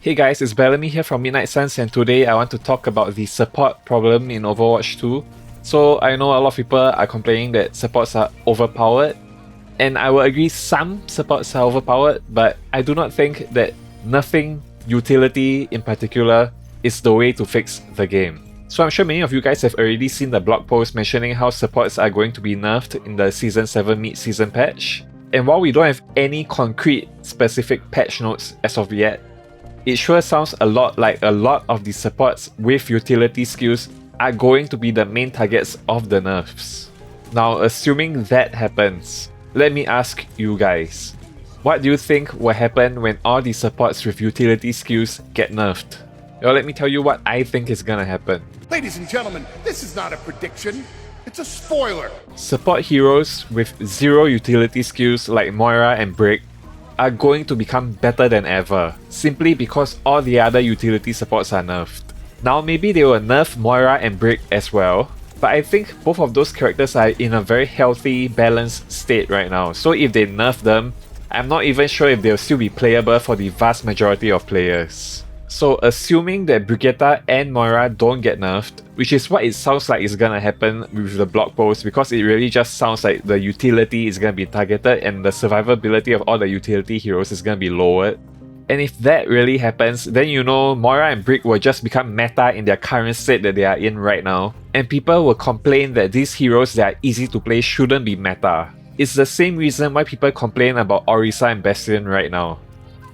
Hey guys, it's Bellamy here from Midnight Suns, and today I want to talk about the support problem in Overwatch 2. So I know a lot of people are complaining that supports are overpowered, and I will agree some supports are overpowered, but I do not think that nerfing utility in particular is the way to fix the game. So I'm sure many of you guys have already seen the blog post mentioning how supports are going to be nerfed in the Season 7 mid-season patch. And while we don't have any concrete specific patch notes as of yet, it sure sounds a lot like a lot of the supports with utility skills are going to be the main targets of the nerfs. Now, assuming that happens, let me ask you guys, what do you think will happen when all the supports with utility skills get nerfed? Well, let me tell you what I think is gonna happen. Ladies and gentlemen, this is not a prediction, it's a spoiler. Support heroes with zero utility skills like Moira and Brick are going to become better than ever, simply because all the other utility supports are nerfed. Now maybe they will nerf Moira and Brick as well, but I think both of those characters are in a very healthy, balanced state right now, so if they nerf them, I'm not even sure if they'll still be playable for the vast majority of players. So assuming that Brigitte and Moira don't get nerfed, which is what it sounds like is gonna happen with the blog post, because it really just sounds like the utility is gonna be targeted and the survivability of all the utility heroes is gonna be lowered. And if that really happens, then you know Moira and Brick will just become meta in their current state that they are in right now, and people will complain that these heroes that are easy to play shouldn't be meta. It's the same reason why people complain about Orisa and Bastion right now.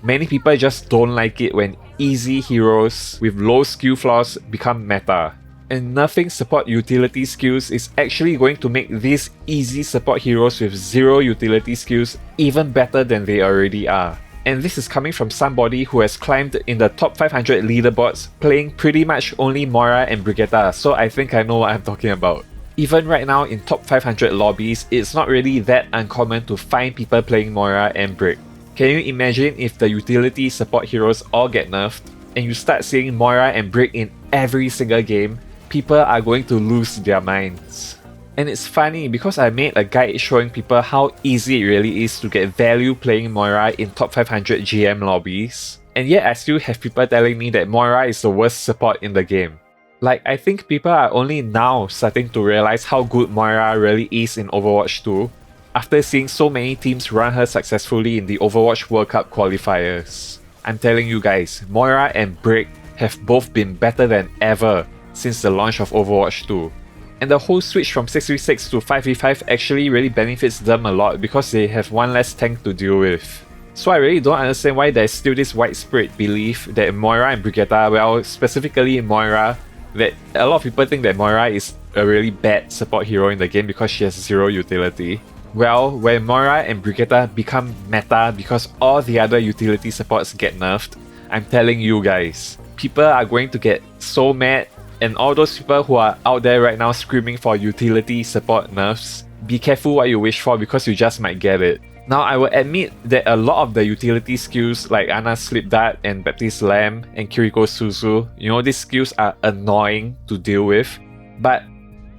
Many people just don't like it when easy heroes with low skill floors become meta. And nerfing support utility skills is actually going to make these easy support heroes with zero utility skills even better than they already are. And this is coming from somebody who has climbed in the top 500 leaderboards playing pretty much only Moira and Brigitte, so I think I know what I'm talking about. Even right now in top 500 lobbies, it's not really that uncommon to find people playing Moira and Brick. Can you imagine if the utility support heroes all get nerfed and you start seeing Moira and Brick in every single game? People are going to lose their minds. And it's funny because I made a guide showing people how easy it really is to get value playing Moira in top 500 GM lobbies, and yet I still have people telling me that Moira is the worst support in the game. Like, I think people are only now starting to realize how good Moira really is in Overwatch 2, after seeing so many teams run her successfully in the Overwatch World Cup qualifiers. I'm telling you guys, Moira and Brick have both been better than ever since the launch of Overwatch 2. And the whole switch from 6v6 to 5v5 actually really benefits them a lot because they have one less tank to deal with. So I really don't understand why there's still this widespread belief that Moira and Brigitte, well, specifically Moira, that a lot of people think that Moira is a really bad support hero in the game because she has zero utility. Well, when Moira and Brigitte become meta because all the other utility supports get nerfed, I'm telling you guys, people are going to get so mad, and all those people who are out there right now screaming for utility support nerfs, be careful what you wish for because you just might get it. Now, I will admit that a lot of the utility skills like Ana's Slip Dart and Baptiste Lamb and Kiriko's Suzu, you know, these skills are annoying to deal with, but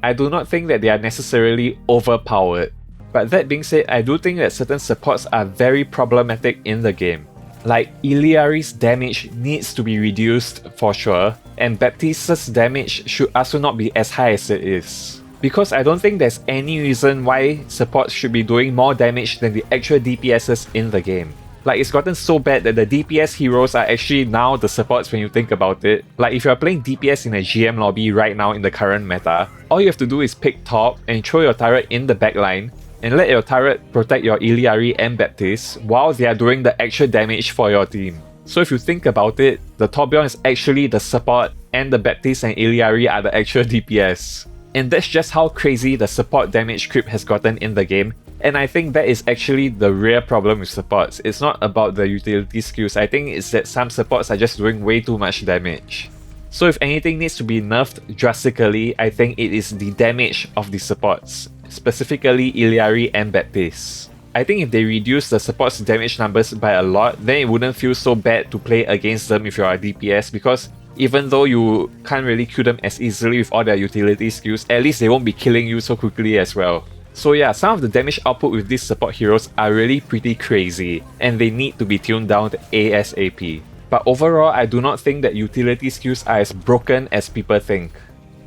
I do not think that they are necessarily overpowered. But that being said, I do think that certain supports are very problematic in the game. Like, Iliari's damage needs to be reduced for sure, and Baptiste's damage should also not be as high as it is. Because I don't think there's any reason why supports should be doing more damage than the actual DPSs in the game. Like, it's gotten so bad that the DPS heroes are actually now the supports when you think about it. Like, if you're playing DPS in a GM lobby right now in the current meta, all you have to do is pick top and throw your turret in the backline, and let your turret protect your Iliari and Baptiste while they are doing the actual damage for your team. So if you think about it, the Torbjorn is actually the support and the Baptiste and Iliari are the actual DPS. And that's just how crazy the support damage creep has gotten in the game, and I think that is actually the real problem with supports. It's not about the utility skills, I think it's that some supports are just doing way too much damage. So if anything needs to be nerfed drastically, I think it is the damage of the supports, specifically Iliari and Baptiste. I think if they reduce the support's damage numbers by a lot, then it wouldn't feel so bad to play against them if you're a DPS, because even though you can't really kill them as easily with all their utility skills, at least they won't be killing you so quickly as well. So yeah, some of the damage output with these support heroes are really pretty crazy, and they need to be tuned down to ASAP. But overall, I do not think that utility skills are as broken as people think,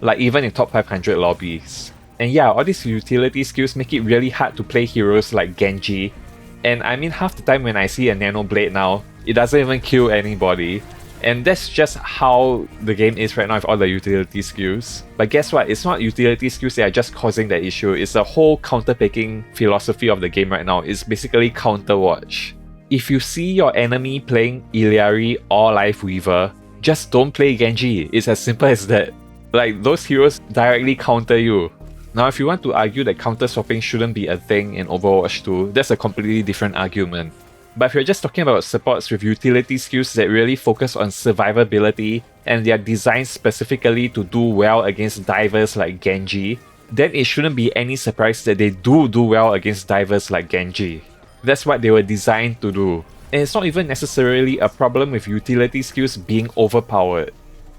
like even in top 500 lobbies. And yeah, all these utility skills make it really hard to play heroes like Genji. And I mean, half the time when I see a Nano Blade now, it doesn't even kill anybody. And that's just how the game is right now with all the utility skills. But guess what? It's not utility skills that are just causing the issue. It's the whole counter-picking philosophy of the game right now. It's basically counter-watch. If you see your enemy playing Illari or Life Weaver, just don't play Genji. It's as simple as that. Like, those heroes directly counter you. Now, if you want to argue that counter-swapping shouldn't be a thing in Overwatch 2, that's a completely different argument. But if you're just talking about supports with utility skills that really focus on survivability and they are designed specifically to do well against divers like Genji, then it shouldn't be any surprise that they do well against divers like Genji. That's what they were designed to do. And it's not even necessarily a problem with utility skills being overpowered.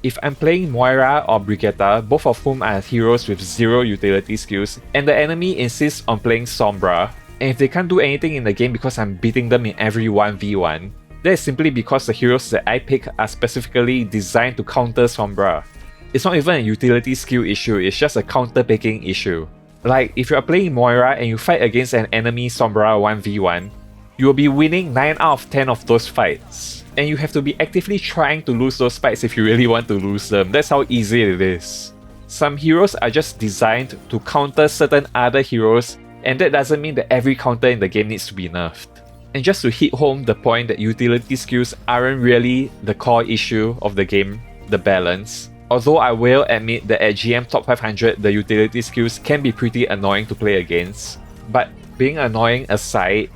If I'm playing Moira or Brigitte, both of whom are heroes with 0 utility skills, and the enemy insists on playing Sombra, and if they can't do anything in the game because I'm beating them in every 1v1, that is simply because the heroes that I pick are specifically designed to counter Sombra. It's not even a utility skill issue, it's just a counter picking issue. Like, if you're playing Moira and you fight against an enemy Sombra 1v1, you will be winning 9 out of 10 of those fights. And you have to be actively trying to lose those fights if you really want to lose them. That's how easy it is. Some heroes are just designed to counter certain other heroes, and that doesn't mean that every counter in the game needs to be nerfed. And just to hit home the point that utility skills aren't really the core issue of the game, the balance, although I will admit that at GM Top 500 the utility skills can be pretty annoying to play against. But being annoying aside,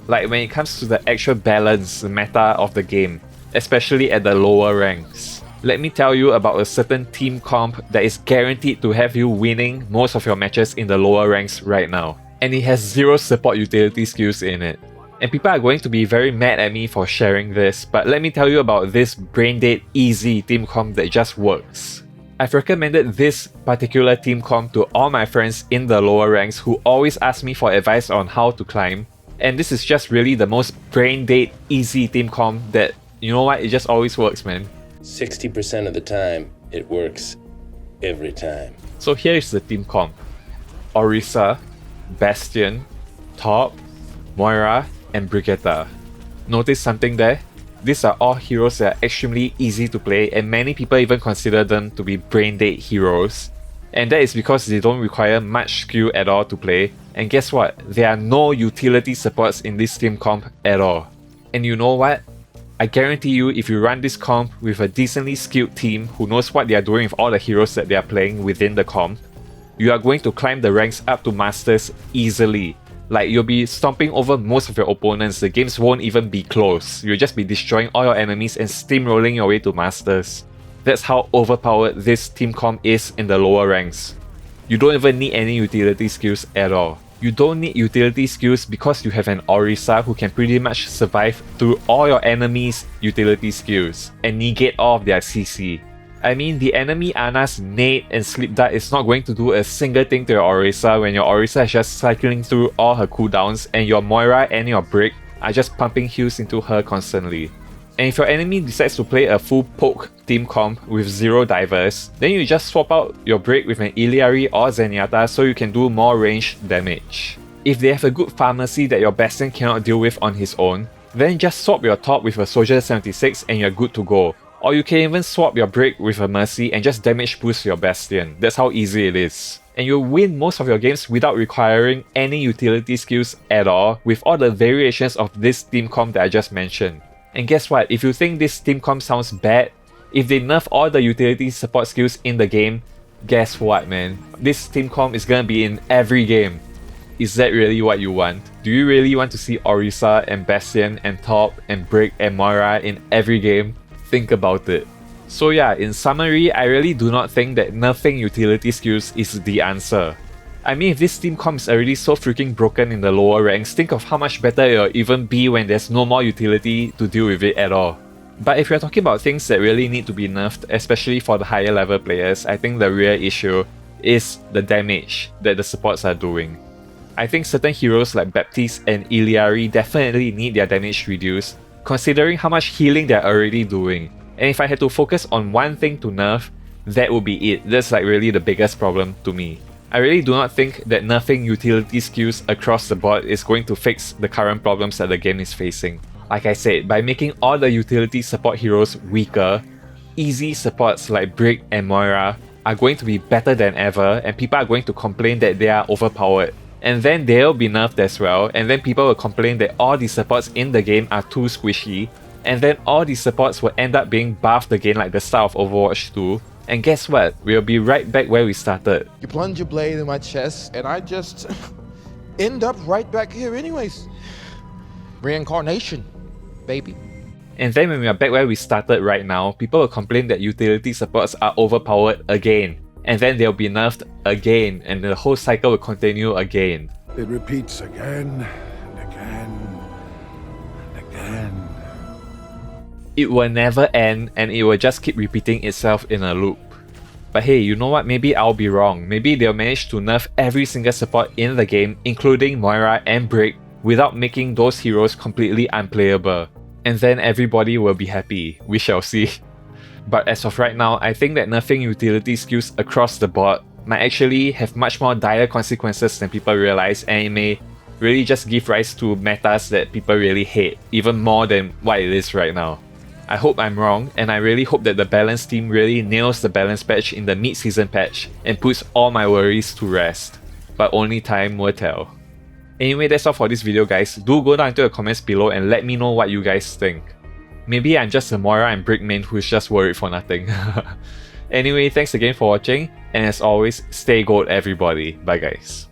like when it comes to the actual balance, the meta of the game, especially at the lower ranks, let me tell you about a certain team comp that is guaranteed to have you winning most of your matches in the lower ranks right now. And it has 0 support utility skills in it. And people are going to be very mad at me for sharing this, but let me tell you about this brain dead easy team comp that just works. I've recommended this particular team comp to all my friends in the lower ranks who always ask me for advice on how to climb. And this is just really the most brain dead easy team comp that, you know what, it just always works, man. 60% of the time, it works every time. So here is the team comp. Orisa, Bastion, Top, Moira, and Brigitte. Notice something there? These are all heroes that are extremely easy to play, and many people even consider them to be brain dead heroes. And that is because they don't require much skill at all to play. And guess what? There are no utility supports in this team comp at all. And you know what? I guarantee you, if you run this comp with a decently skilled team who knows what they are doing with all the heroes that they are playing within the comp, you are going to climb the ranks up to Masters easily. Like, you'll be stomping over most of your opponents, the games won't even be close. You'll just be destroying all your enemies and steamrolling your way to Masters. That's how overpowered this team comp is in the lower ranks. You don't even need any utility skills at all. You don't need utility skills because you have an Orisa who can pretty much survive through all your enemies' utility skills and negate all of their CC. I mean, the enemy Ana's nade and sleep dart is not going to do a single thing to your Orisa when your Orisa is just cycling through all her cooldowns and your Moira and your Brick are just pumping heals into her constantly. And if your enemy decides to play a full poke team comp with 0 divers, then you just swap out your Brick with an Illari or Zenyatta so you can do more ranged damage. If they have a good pharmacy that your Bastion cannot deal with on his own, then just swap your top with a Soldier 76 and you're good to go. Or you can even swap your Brick with a Mercy and just damage boost your Bastion. That's how easy it is. And you'll win most of your games without requiring any utility skills at all with all the variations of this team comp that I just mentioned. And guess what? If you think this team comp sounds bad, if they nerf all the utility support skills in the game, guess what, man? This team comp is gonna be in every game. Is that really what you want? Do you really want to see Orisa and Bastion and Top and Brick and Moira in every game? Think about it. So yeah, in summary, I really do not think that nerfing utility skills is the answer. I mean, if this team comp is already so freaking broken in the lower ranks, think of how much better it'll even be when there's no more utility to deal with it at all. But if you're talking about things that really need to be nerfed, especially for the higher level players, I think the real issue is the damage that the supports are doing. I think certain heroes like Baptiste and Illari definitely need their damage reduced, considering how much healing they're already doing. And if I had to focus on one thing to nerf, that would be it. That's like really the biggest problem to me. I really do not think that nerfing utility skills across the board is going to fix the current problems that the game is facing. Like I said, by making all the utility support heroes weaker, easy supports like Brick and Moira are going to be better than ever, and people are going to complain that they are overpowered. And then they'll be nerfed as well, and then people will complain that all the supports in the game are too squishy, and then all the supports will end up being buffed again like the start of Overwatch 2. And guess what? We'll be right back where we started. You plunge your blade in my chest, and I just end up right back here anyways. Reincarnation, baby. And then when we are back where we started right now, people will complain that utility supports are overpowered again. And then they'll be nerfed again, and the whole cycle will continue again. It repeats again and again and again. It will never end, and it will just keep repeating itself in a loop. But hey, you know what? Maybe I'll be wrong. Maybe they'll manage to nerf every single support in the game, including Moira and Brick, without making those heroes completely unplayable. And then everybody will be happy. We shall see. But as of right now, I think that nerfing utility skills across the board might actually have much more dire consequences than people realize, and it may really just give rise to metas that people really hate, even more than what it is right now. I hope I'm wrong, and I really hope that the balance team really nails the balance patch in the mid-season patch and puts all my worries to rest. But only time will tell. Anyway, that's all for this video guys. Do go down into the comments below and let me know what you guys think. Maybe I'm just a Moira and Brick main who's just worried for nothing. Anyway, thanks again for watching, and as always, stay gold everybody. Bye guys.